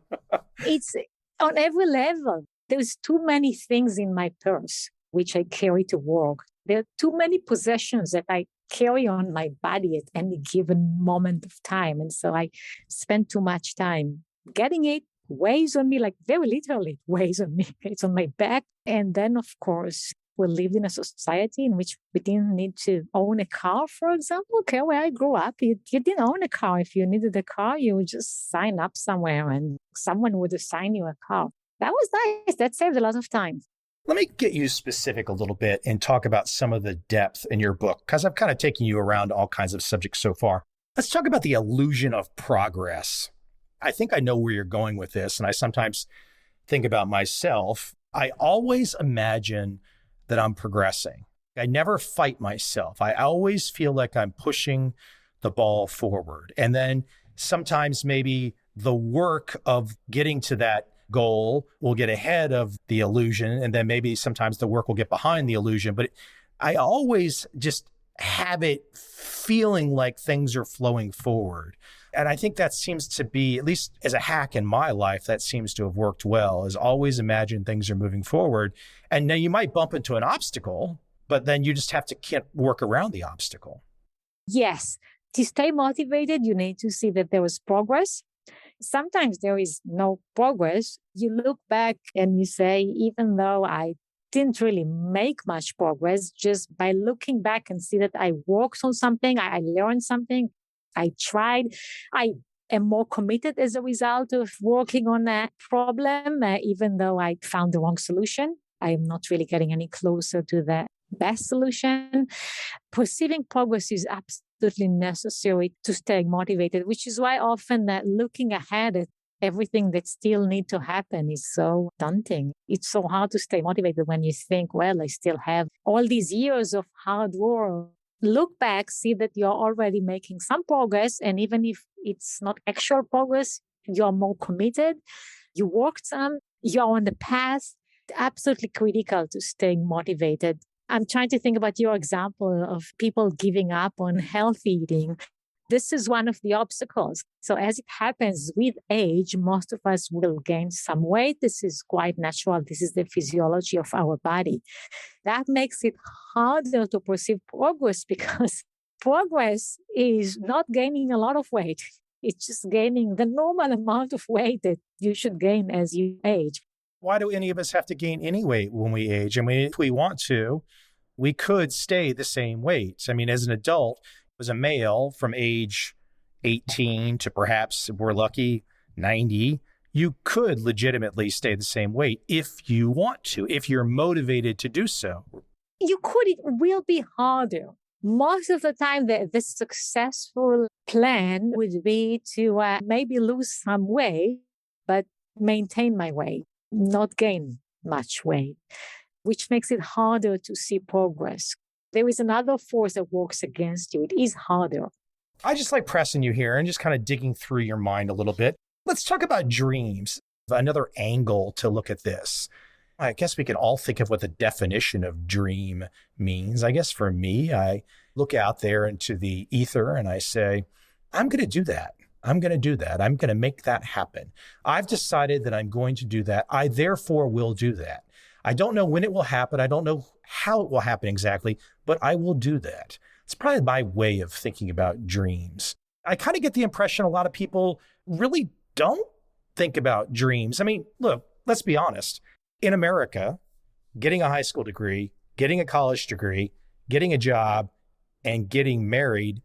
It's on every level. There's too many things in my purse, which I carry to work. There are too many possessions that I carry on my body at any given moment of time. And so I spend too much time getting it, weighs on me, like very literally weighs on me. It's on my back. And then, of course, we lived in a society in which we didn't need to own a car, for example. Okay, where I grew up, you didn't own a car. If you needed a car, you would just sign up somewhere and someone would assign you a car. That was nice. That saved a lot of time. Let me get you specific a little bit and talk about some of the depth in your book, because I've kind of taken you around all kinds of subjects so far. Let's talk about the illusion of progress. I think I know where you're going with this, and I sometimes think about myself. I always imagine that I'm progressing. I never fight myself. I always feel like I'm pushing the ball forward. And then sometimes maybe the work of getting to that goal will get ahead of the illusion. And then maybe sometimes the work will get behind the illusion. But I always just have it feeling like things are flowing forward. And I think that seems to be, at least as a hack in my life, that seems to have worked well, is always imagine things are moving forward. And now you might bump into an obstacle, but then you just have to can't work around the obstacle. Yes. To stay motivated, you need to see that there was progress. Sometimes there is no progress. You look back and you say, even though I didn't really make much progress, just by looking back and see that I worked on something, I learned something, I tried, I am more committed as a result of working on a problem, even though I found the wrong solution. I am not really getting any closer to the best solution. Perceiving progress is absolutely necessary to stay motivated, which is why often looking ahead at everything that still need to happen is so daunting. It's so hard to stay motivated when you think, well, I still have all these years of hard work. Look back, see that you're already making some progress. And even if it's not actual progress, you're more committed. You worked some, you're on the path. Absolutely critical to staying motivated. I'm trying to think about your example of people giving up on healthy eating. This is one of the obstacles. So as it happens with age, most of us will gain some weight. This is quite natural. This is the physiology of our body. That makes it harder to perceive progress because progress is not gaining a lot of weight. It's just gaining the normal amount of weight that you should gain as you age. Why do any of us have to gain any weight when we age? I mean, if we want to, we could stay the same weight. I mean, as an adult, as a male from age 18 to perhaps, if we're lucky, 90, you could legitimately stay the same weight if you want to, if you're motivated to do so. You could. It will be harder. Most of the time, the successful plan would be to maybe lose some weight, but maintain my weight, not gain much weight, which makes it harder to see progress. There is another force that works against you. It is harder. I just like pressing you here and just kind of digging through your mind a little bit. Let's talk about dreams, another angle to look at this. I guess we can all think of what the definition of dream means. I guess for me, I look out there into the ether and I say, I'm going to do that. I'm going to do that. I'm going to make that happen. I've decided that I'm going to do that. I therefore will do that. I don't know when it will happen. I don't know how it will happen exactly, but I will do that. It's probably my way of thinking about dreams. I kind of get the impression a lot of people really don't think about dreams. I mean, look, let's be honest. In America, getting a high school degree, getting a college degree, getting a job, and getting married,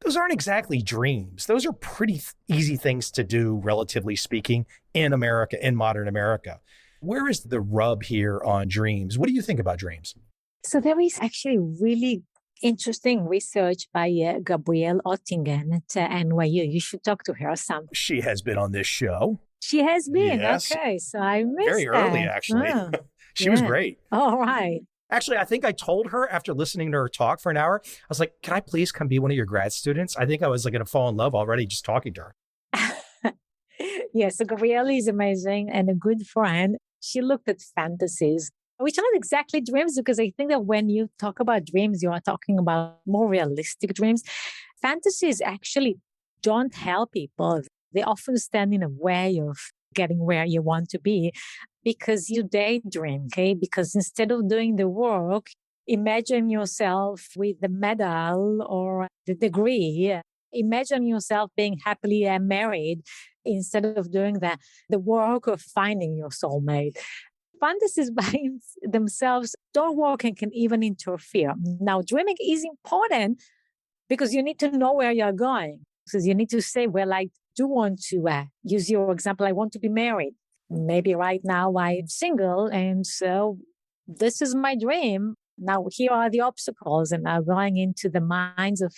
those aren't exactly dreams. Those are pretty easy things to do, relatively speaking, in America, in modern America. Where is the rub here on dreams? What do you think about dreams? So there is actually really interesting research by Gabrielle Oettingen at NYU. You should talk to her some. She has been on this show. She has been. Yes. Okay, so I missed Very early, actually. Oh, She was great. All right. Actually, I think I told her after listening to her talk for an hour, I was like, can I please come be one of your grad students? I think I was going to fall in love already just talking to her. Yes, so Gabrielle is amazing and a good friend. She looked at fantasies, which aren't exactly dreams, because I think that when you talk about dreams, you are talking about more realistic dreams. Fantasies actually don't help people. They often stand in a way of getting where you want to be because you daydream, okay? Because instead of doing the work, imagine yourself with the medal or the degree. Imagine yourself being happily married instead of doing the work of finding your soulmate. Fantasies by themselves don't work and can even interfere. Now, dreaming is important because you need to know where you're going. Because you need to say, well, I do want to use your example. I want to be married. Maybe right now I'm single. And so this is my dream. Now, here are the obstacles. And now going into the minds of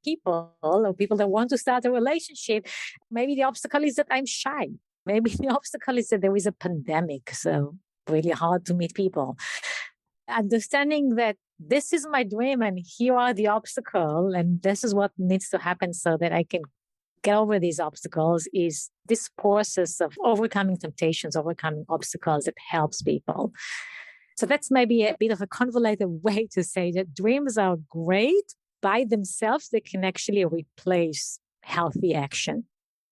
people or people that want to start a relationship. Maybe the obstacle is that I'm shy. Maybe the obstacle is that there is a pandemic. So really hard to meet people. Understanding that this is my dream and here are the obstacles and this is what needs to happen so that I can get over these obstacles is this process of overcoming temptations, overcoming obstacles that helps people. So that's maybe a bit of a convoluted way to say that dreams are great by themselves. They can actually replace healthy action.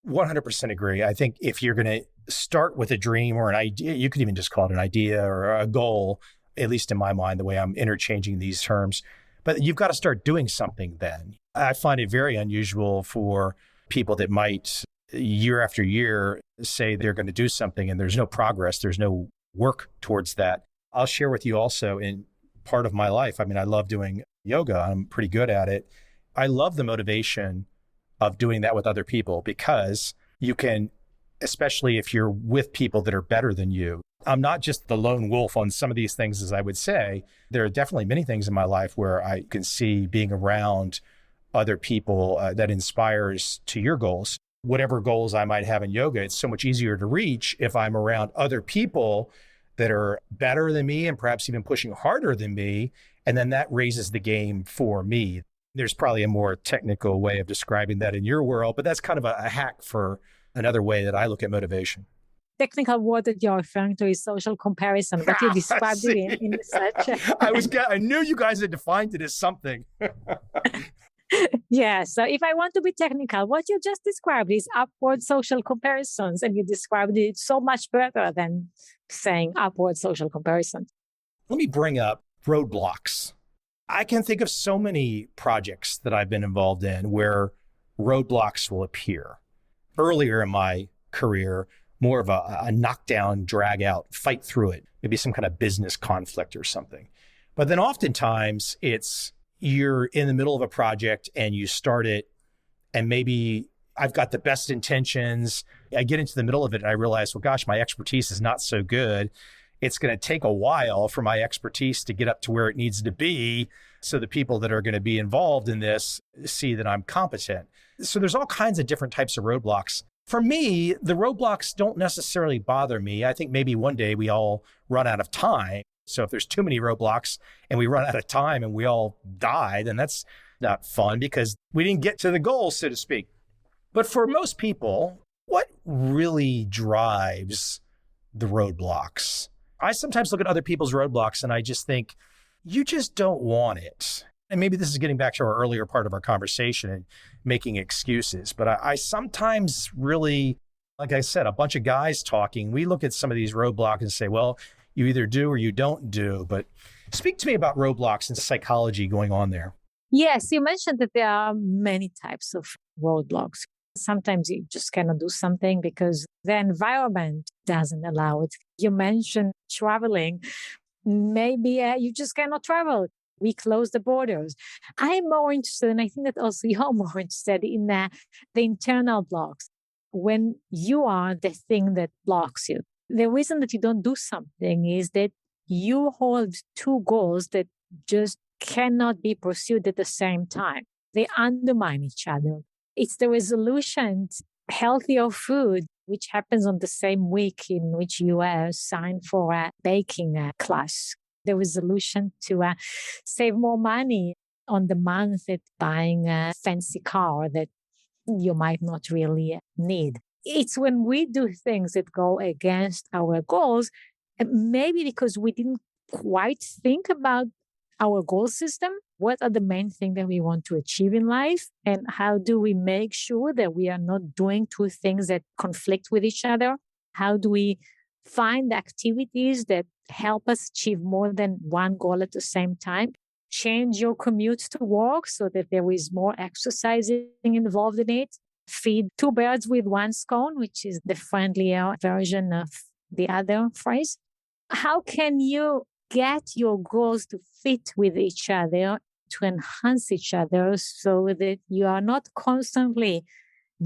100% agree. I think if you're going to start with a dream or an idea, you could even just call it an idea or a goal, at least in my mind, the way I'm interchanging these terms. But you've got to start doing something then. I find it very unusual for people that might year after year say they're going to do something and there's no progress, there's no work towards that. I'll share with you also in part of my life. I mean, I love doing yoga. I'm pretty good at it. I love the motivation of doing that with other people because you can, especially if you're with people that are better than you. I'm not just the lone wolf on some of these things, as I would say. There are definitely many things in my life where I can see being around other people that inspires to your goals. Whatever goals I might have in yoga, it's so much easier to reach if I'm around other people that are better than me and perhaps even pushing harder than me. And then that raises the game for me. There's probably a more technical way of describing that in your world, but that's kind of a hack for another way that I look at motivation. Technical word that you're referring to is social comparison, but you described it in such. I knew you guys had defined it as something. Yeah. So if I want to be technical, what you just described is upward social comparisons, and you described it so much better than saying upward social comparison. Let me bring up roadblocks. I can think of so many projects that I've been involved in where roadblocks will appear. Earlier in my career, more of a knockdown, drag out, fight through it, maybe some kind of business conflict or something. But then oftentimes it's you're in the middle of a project and you start it and maybe I've got the best intentions. I get into the middle of it and I realize, well, gosh, my expertise is not so good. It's going to take a while for my expertise to get up to where it needs to be. So the people that are going to be involved in this see that I'm competent. So there's all kinds of different types of roadblocks. For me, the roadblocks don't necessarily bother me. I think maybe one day we all run out of time. So if there's too many roadblocks and we run out of time and we all die, then that's not fun because we didn't get to the goal, so to speak. But for most people, what really drives the roadblocks? I sometimes look at other people's roadblocks and I just think, you just don't want it. And maybe this is getting back to our earlier part of our conversation and making excuses. But I sometimes really, like I said, a bunch of guys talking, we look at some of these roadblocks and say, well, you either do or you don't do. But speak to me about roadblocks and psychology going on there. Yes, you mentioned that there are many types of roadblocks. Sometimes you just cannot do something because the environment doesn't allow it. You mentioned traveling. Maybe you just cannot travel. We close the borders. I'm more interested, and I think that also you're more interested in the internal blocks. When you are the thing that blocks you, the reason that you don't do something is that you hold two goals that just cannot be pursued at the same time. They undermine each other. It's the resolution, healthier food, which happens on the same week in which you sign for a baking class. The resolution to save more money on the month at buying a fancy car that you might not really need. It's when we do things that go against our goals, maybe because we didn't quite think about our goal system. What are the main things that we want to achieve in life? And how do we make sure that we are not doing two things that conflict with each other? How do we find activities that help us achieve more than one goal at the same time? Change your commute to work so that there is more exercising involved in it. Feed two birds with one stone, which is the friendlier version of the other phrase. How can you get your goals to fit with each other, to enhance each other so that you are not constantly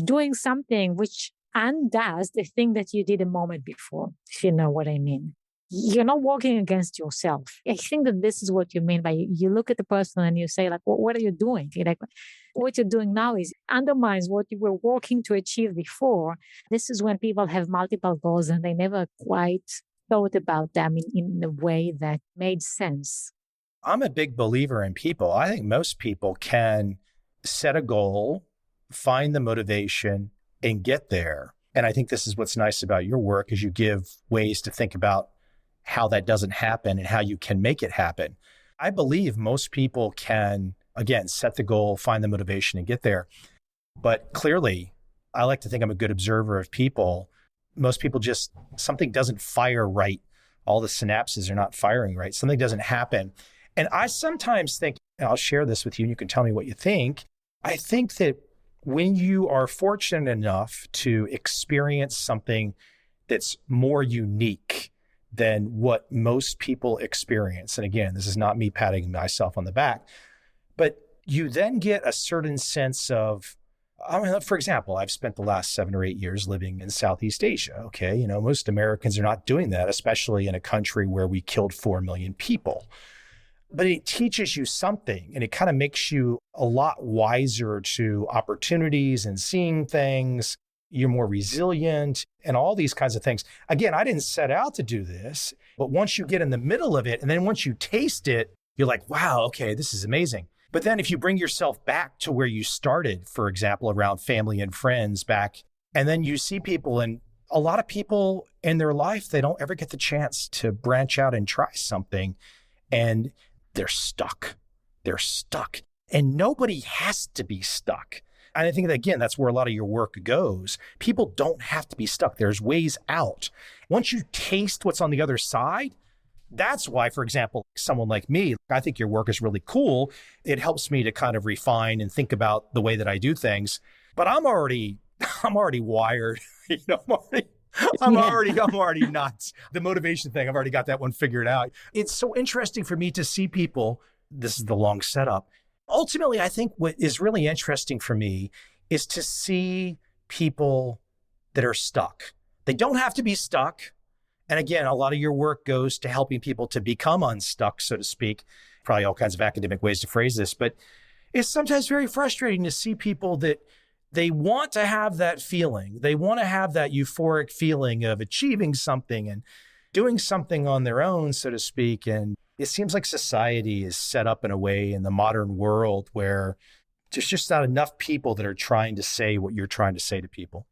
doing something which undoes the thing that you did a moment before, if you know what I mean? You're not working against yourself. I think that this is what you mean by you look at the person and you say, like, well, what are you doing? You're like, what you're doing now is undermines what you were working to achieve before. This is when people have multiple goals and they never quite thought about them in a way that made sense. I'm a big believer in people. I think most people can set a goal, find the motivation, and get there. And I think this is what's nice about your work is you give ways to think about how that doesn't happen and how you can make it happen. I believe most people can, again, set the goal, find the motivation, and get there. But clearly, I like to think I'm a good observer of people. Most people just, something doesn't fire right. All the synapses are not firing right. Something doesn't happen. And I sometimes think, and I'll share this with you and you can tell me what you think. I think that when you are fortunate enough to experience something that's more unique than what most people experience, and again, this is not me patting myself on the back, but you then get a certain sense of, for example, I've spent the last 7 or 8 years living in Southeast Asia. Okay. Most Americans are not doing that, especially in a country where we killed 4 million people. But it teaches you something and it kind of makes you a lot wiser to opportunities and seeing things. You're more resilient and all these kinds of things. Again, I didn't set out to do this, but once you get in the middle of it and then once you taste it, you're like, wow, okay, this is amazing. But then if you bring yourself back to where you started, for example, around family and friends back, and then you see people, and a lot of people in their life, they don't ever get the chance to branch out and try something. And they're stuck. They're stuck. And nobody has to be stuck. And I think that, again, that's where a lot of your work goes. People don't have to be stuck. There's ways out. Once you taste what's on the other side, that's why, for example, someone like me, I think your work is really cool. It helps me to kind of refine and think about the way that I do things. But I'm already wired. I'm already nuts. The motivation thing, I've already got that one figured out. It's so interesting for me to see people. This is the long setup. Ultimately, I think what is really interesting for me is to see people that are stuck. They don't have to be stuck. And again, a lot of your work goes to helping people to become unstuck, so to speak. Probably all kinds of academic ways to phrase this, but it's sometimes very frustrating to see people that they want to have that feeling. They want to have that euphoric feeling of achieving something and doing something on their own, so to speak. And it seems like society is set up in a way in the modern world where there's just not enough people that are trying to say what you're trying to say to people.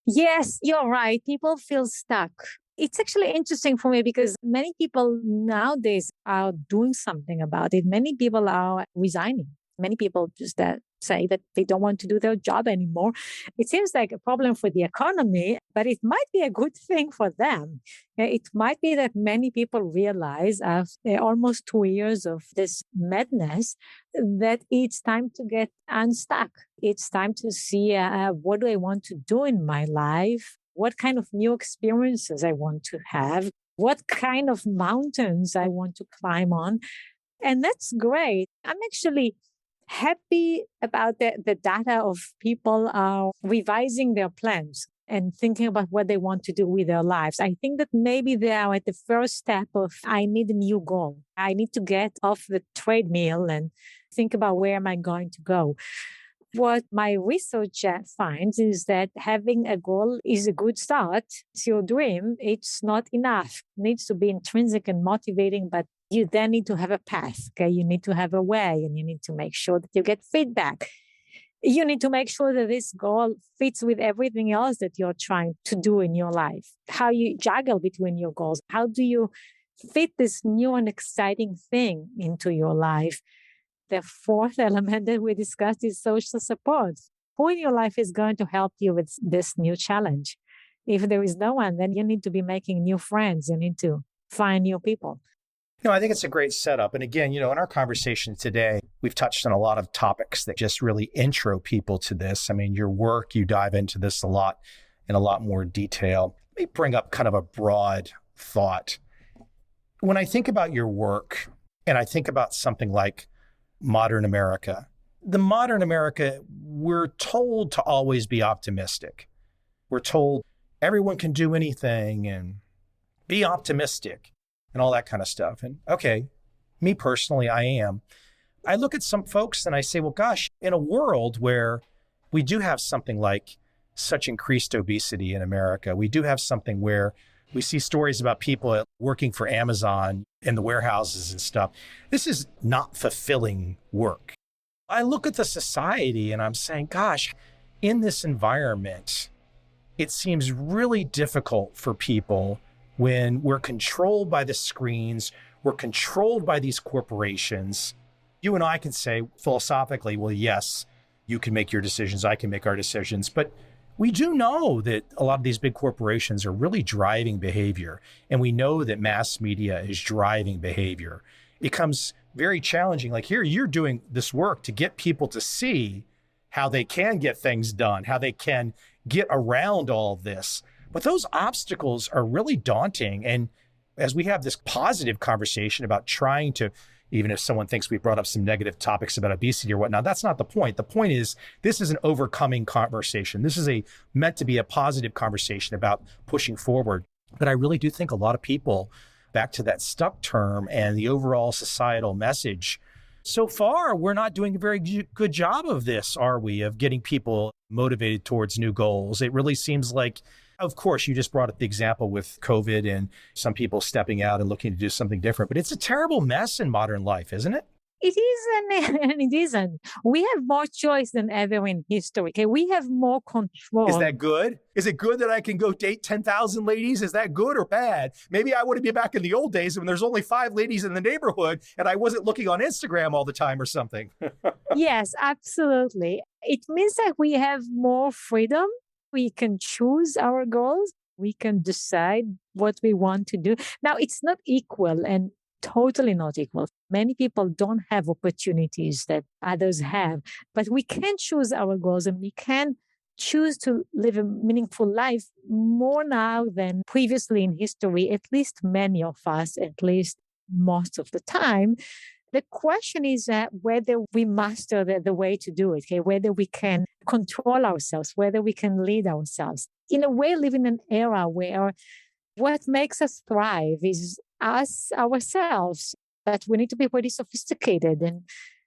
Yes, you're right. People feel stuck. It's actually interesting for me because many people nowadays are doing something about it. Many people are resigning. Many people just say that they don't want to do their job anymore. It seems like a problem for the economy, but it might be a good thing for them. It might be that many people realize after almost 2 years of this madness that it's time to get unstuck. It's time to see what do I want to do in my life? What kind of new experiences I want to have? What kind of mountains I want to climb on? And that's great. I'm actually happy about the data of people are revising their plans and thinking about what they want to do with their lives. I think that maybe they are at the first step of, I need a new goal. I need to get off the treadmill and think about where am I going to go. What my research finds is that having a goal is a good start. It's your dream. It's not enough. It needs to be intrinsic and motivating, but you then need to have a path. Okay? You need to have a way, and you need to make sure that you get feedback. You need to make sure that this goal fits with everything else that you're trying to do in your life. How you juggle between your goals. How do you fit this new and exciting thing into your life? The fourth element that we discussed is social support. Who in your life is going to help you with this new challenge? If there is no one, then you need to be making new friends. You need to find new people. I think it's a great setup. And again, in our conversation today, we've touched on a lot of topics that just really intro people to this. I mean, your work, you dive into this a lot in a lot more detail. Let me bring up kind of a broad thought. When I think about your work and I think about something like modern America, we're told to always be optimistic. We're told everyone can do anything and be optimistic and all that kind of stuff. And okay, me personally, I am. I look at some folks and I say, well, gosh, in a world where we do have something like such increased obesity in America, we do have something where we see stories about people working for Amazon in the warehouses and stuff. This is not fulfilling work. I look at the society and I'm saying, gosh, in this environment, it seems really difficult for people when we're controlled by the screens, we're controlled by these corporations. You and I can say philosophically, well, yes, you can make your decisions, I can make our decisions, but we do know that a lot of these big corporations are really driving behavior, and we know that mass media is driving behavior. It becomes very challenging. Like here, you're doing this work to get people to see how they can get things done, how they can get around all of this. But those obstacles are really daunting. And as we have this positive conversation about trying to, even if someone thinks we brought up some negative topics about obesity or whatnot, that's not the point. The point is, this is an overcoming conversation. This is meant to be a positive conversation about pushing forward. But I really do think a lot of people, back to that stuck term and the overall societal message, so far, we're not doing a very good job of this, are we, of getting people motivated towards new goals. It really seems like, of course, you just brought up the example with COVID and some people stepping out and looking to do something different, but it's a terrible mess in modern life, isn't it? It is and it isn't. We have more choice than ever in history. Okay, we have more control. Is that good? Is it good that I can go date 10,000 ladies? Is that good or bad? Maybe I want to be back in the old days when there's only 5 ladies in the neighborhood and I wasn't looking on Instagram all the time or something. Yes, absolutely. It means that we have more freedom. We can choose our goals. We can decide what we want to do. Now, it's not equal and totally not equal. Many people don't have opportunities that others have, but we can choose our goals and we can choose to live a meaningful life more now than previously in history, at least many of us, at least most of the time. The question is whether we master the way to do it, okay? Whether we can control ourselves, whether we can lead ourselves. In a way, live in an era where What makes us thrive is us ourselves, but we need to be pretty sophisticated. And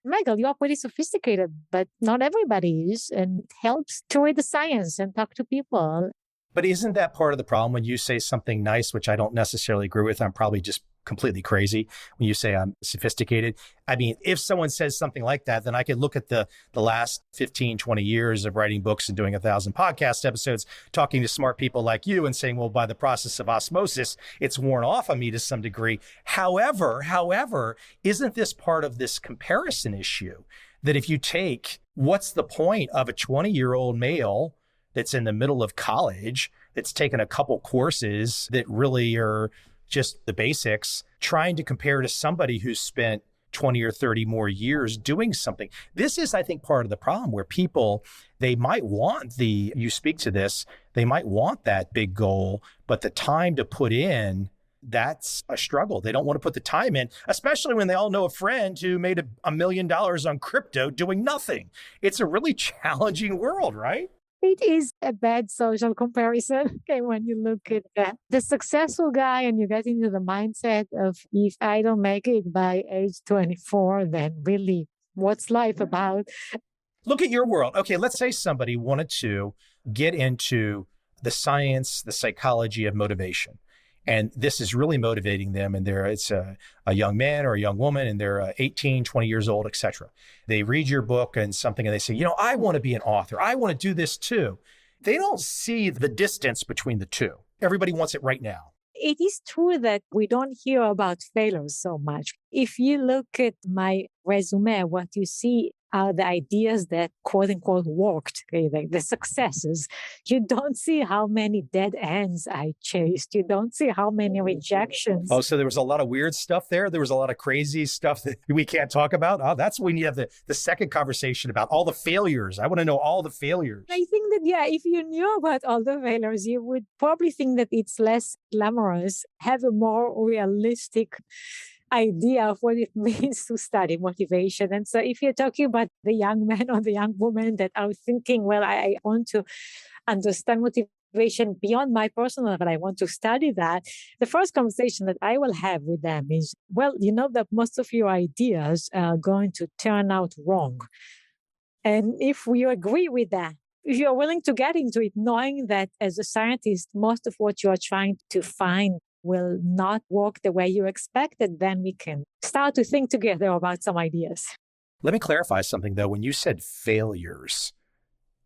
Michael, you're pretty sophisticated, but not everybody is. And it helps to read the science and talk to people. But isn't that part of the problem when you say something nice, which I don't necessarily agree with? I'm probably just completely crazy when you say I'm sophisticated. I mean, if someone says something like that, then I could look at the last 15, 20 years of writing books and doing 1,000 podcast episodes, talking to smart people like you and saying, well, by the process of osmosis, it's worn off on me to some degree. However, isn't this part of this comparison issue that if you take what's the point of a 20-year-old male that's in the middle of college, that's taken a couple courses that really are just the basics, trying to compare to somebody who's spent 20 or 30 more years doing something. This is, I think, part of the problem where people, they might want you speak to this, they might want that big goal, but the time to put in, that's a struggle. They don't want to put the time in, especially when they all know a friend who made $1 million on crypto doing nothing. It's a really challenging world, right? It is a bad social comparison. Okay, when you look at the successful guy and you get into the mindset of if I don't make it by age 24, then really, what's life about? Look at your world. Okay, let's say somebody wanted to get into the science, the psychology of motivation. And this is really motivating them. And it's a young man or a young woman, and they're 18, 20 years old, et cetera. They read your book and something, and they say, I want to be an author. I want to do this too. They don't see the distance between the two. Everybody wants it right now. It is true that we don't hear about failures so much. If you look at my resume, what you see are the ideas that quote unquote worked, okay, like the successes. You don't see how many dead ends I chased. You don't see how many rejections. Oh, so there was a lot of weird stuff there. There was a lot of crazy stuff that we can't talk about. Oh, that's when you have the second conversation about all the failures. I want to know all the failures. I think that, if you knew about all the failures, you would probably think that it's less glamorous, have a more realistic idea of what it means to study motivation. And so if you're talking about the young man or the young woman that are thinking, well, I want to understand motivation beyond my personal level, I want to study that, the first conversation that I will have with them is, well, you know that most of your ideas are going to turn out wrong. And if we agree with that, if you're willing to get into it, knowing that as a scientist, most of what you're trying to find will not work the way you expected, then we can start to think together about some ideas. Let me clarify something, though. When you said failures,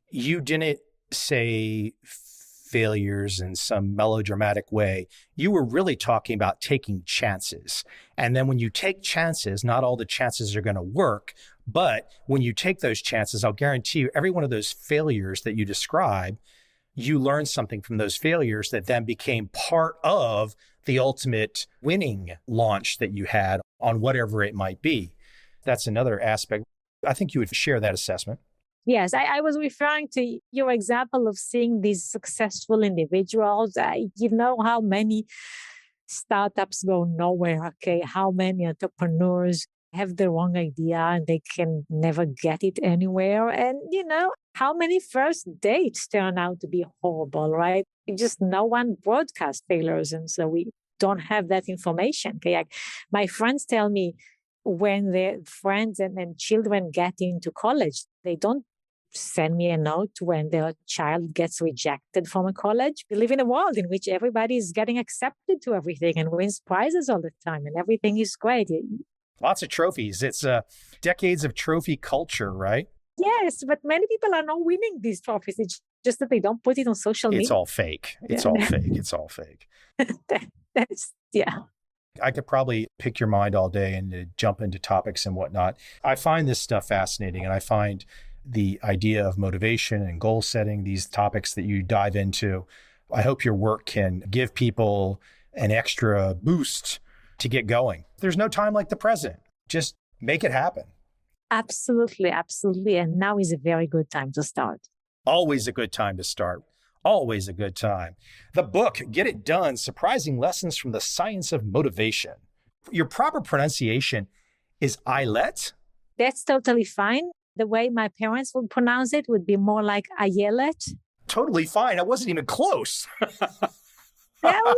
you didn't say failures in some melodramatic way. You were really talking about taking chances. And then when you take chances, not all the chances are going to work. But when you take those chances, I'll guarantee you every one of those failures that you describe, you learn something from those failures that then became part of the ultimate winning launch that you had on whatever it might be. That's another aspect. I think you would share that assessment. Yes, I was referring to your example of seeing these successful individuals. You know how many startups go nowhere, okay? How many entrepreneurs have the wrong idea and they can never get it anywhere. And, how many first dates turn out to be horrible, right? Just no one broadcasts failures. And so we don't have that information. Okay? My friends tell me when their friends and children get into college, they don't send me a note when their child gets rejected from a college. We live in a world in which everybody is getting accepted to everything and wins prizes all the time and everything is great. Lots of trophies. It's decades of trophy culture, right? Yes, but many people are not winning these trophies. It's just that they don't put it on social media. It's all fake. It's all fake. It's all fake. Yeah. I could probably pick your mind all day and jump into topics and whatnot. I find this stuff fascinating, and I find the idea of motivation and goal setting, these topics that you dive into. I hope your work can give people an extra boost to get going. There's no time like the present. Just make it happen. Absolutely, absolutely. And now is a very good time to start. Always a good time to start. Always a good time. The book, Get It Done, Surprising Lessons from the Science of Motivation. Your proper pronunciation is Ayelet? That's totally fine. The way my parents would pronounce it would be more like Ayelet. Totally fine. I wasn't even close. Well,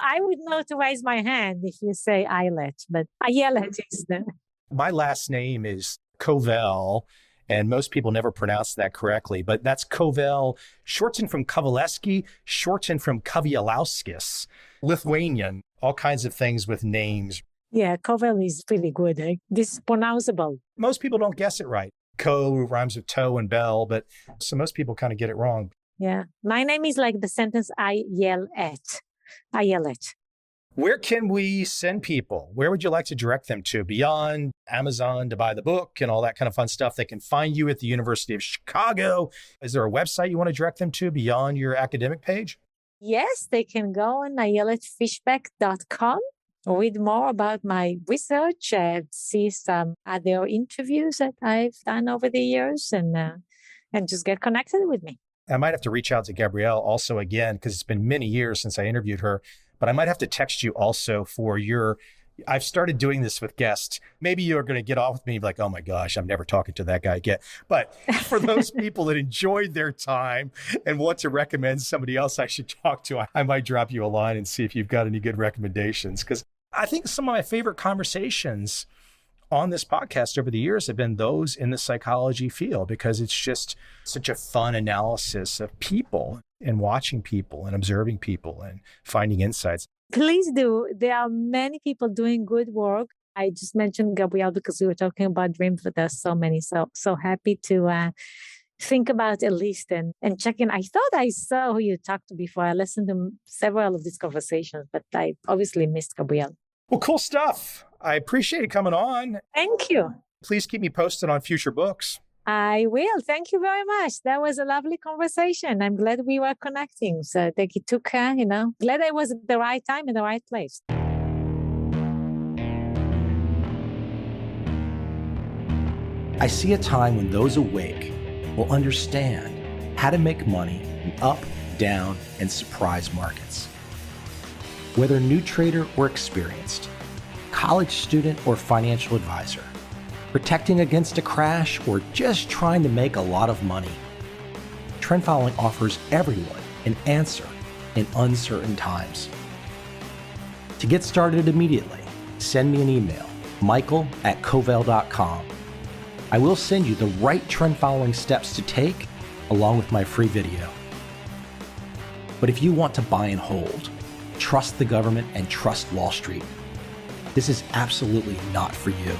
I would know to raise my hand if you say Ayelet, but Ayelet is the. My last name is Covel, and most people never pronounce that correctly, but that's Covel, shortened from Kovaleski, shortened from Kavielauskis, Lithuanian, all kinds of things with names. Yeah, Covel is pretty good. This is pronounceable. Most people don't guess it right. Co rhymes with toe and bell, but so most people kind of get it wrong. Yeah. My name is like the sentence I yell at. I yell at. Where can we send people? Where would you like to direct them to? Beyond Amazon to buy the book and all that kind of fun stuff. They can find you at the University of Chicago. Is there a website you want to direct them to beyond your academic page? Yes, they can go on ayeletfishbach.com, read more about my research, see some other interviews that I've done over the years, and just get connected with me. I might have to reach out to Gabrielle also again, because it's been many years since I interviewed her, but I might have to text you also for I've started doing this with guests. Maybe you're going to get off with me like, oh my gosh, I'm never talking to that guy again. But for those people that enjoyed their time and want to recommend somebody else I should talk to, I might drop you a line and see if you've got any good recommendations. Because I think some of my favorite conversations on this podcast over the years have been those in the psychology field, because it's just such a fun analysis of people and watching people and observing people and finding insights. Please do. There are many people doing good work. I just mentioned Gabrielle because we were talking about dreams, but there's so many. So happy to think about a list and check in. I thought I saw who you talked to before. I listened to several of these conversations, but I obviously missed Gabrielle. Well, cool stuff. I appreciate it coming on. Thank you. Please keep me posted on future books. I will. Thank you very much. That was a lovely conversation. I'm glad we were connecting. So it took, glad I was at the right time in the right place. I see a time when those awake will understand how to make money in up, down, and surprise markets. Whether new trader or experienced, college student or financial advisor, protecting against a crash or just trying to make a lot of money, trend following offers everyone an answer in uncertain times. To get started immediately, send me an email, michael@covel.com. I will send you the right trend following steps to take along with my free video. But if you want to buy and hold, trust the government and trust Wall Street, this is absolutely not for you.